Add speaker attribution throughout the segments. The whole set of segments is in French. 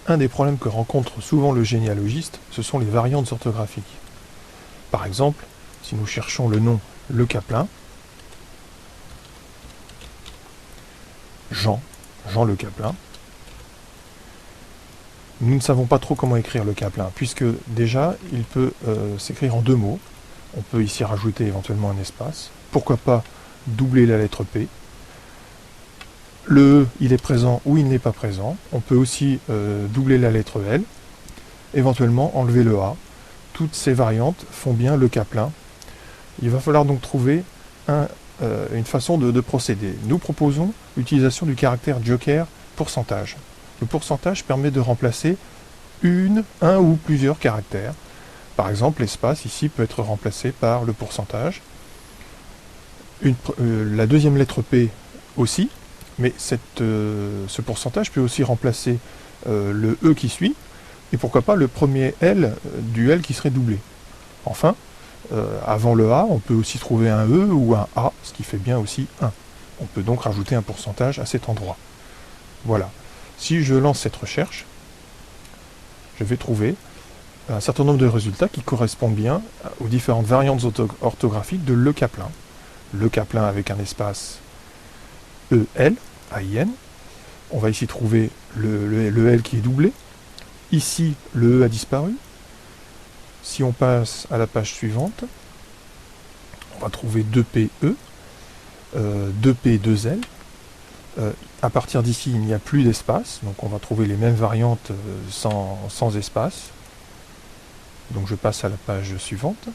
Speaker 1: Un des problèmes que rencontre souvent le généalogiste, ce sont les variantes orthographiques. Par exemple, si nous cherchons le nom Le Caplin, Jean Le Caplin, nous ne savons pas trop comment écrire Le Caplin, puisque déjà, il peut s'écrire en 2 mots. On peut ici rajouter éventuellement un espace. Pourquoi pas doubler la lettre P. Le E, il est présent ou il n'est pas présent. On peut aussi doubler la lettre L. Éventuellement enlever le A. Toutes ces variantes font bien Le Caplin. Il va falloir donc trouver une façon de procéder. Nous proposons l'utilisation du caractère joker pourcentage. Le pourcentage permet de remplacer un ou plusieurs caractères. Par exemple, l'espace ici peut être remplacé par le pourcentage. La deuxième lettre P aussi, mais ce pourcentage peut aussi remplacer le E qui suit, et pourquoi pas le premier L du L qui serait doublé. Enfin, avant le A, on peut aussi trouver un E ou un A, ce qui fait bien aussi 1. On peut donc rajouter un pourcentage à cet endroit. Voilà. Si je lance cette recherche, je vais trouver un certain nombre de résultats qui correspondent bien aux différentes variantes orthographiques de Le Caplin. Le Caplin avec un espace EL, AIN. On va ici trouver le L qui est doublé. Ici, le E a disparu. Si on passe à la page suivante, on va trouver 2PE, 2P, 2L. À partir d'ici, il n'y a plus d'espace, donc on va trouver les mêmes variantes sans espace. Donc je passe à la page suivante.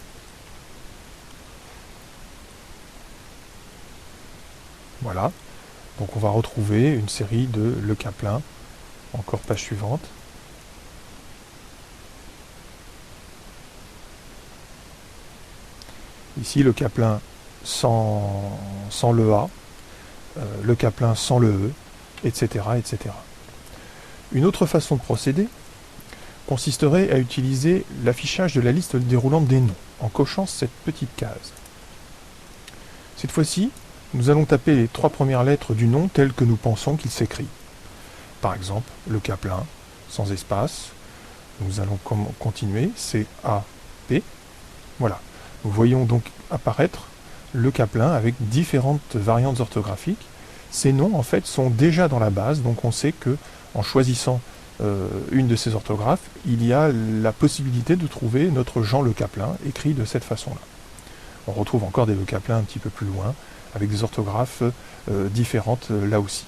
Speaker 1: Voilà. Donc on va retrouver une série de Le Caplin. Encore page suivante. Ici, Le Caplin sans le A, Le Caplin sans le E, etc., etc. Une autre façon de procéder consisterait à utiliser l'affichage de la liste déroulante des noms, en cochant cette petite case. Cette fois-ci, nous allons taper les 3 premières lettres du nom telles que nous pensons qu'il s'écrit. Par exemple, Le Caplin, sans espace. Nous allons continuer, C-A-P. Voilà. Nous voyons donc apparaître Le Caplin avec différentes variantes orthographiques. Ces noms, en fait, sont déjà dans la base, donc on sait que en choisissant une de ces orthographes, il y a la possibilité de trouver notre Jean Le Caplin écrit de cette façon-là. On retrouve encore des Le Caplin un petit peu plus loin, avec des orthographes différentes là aussi.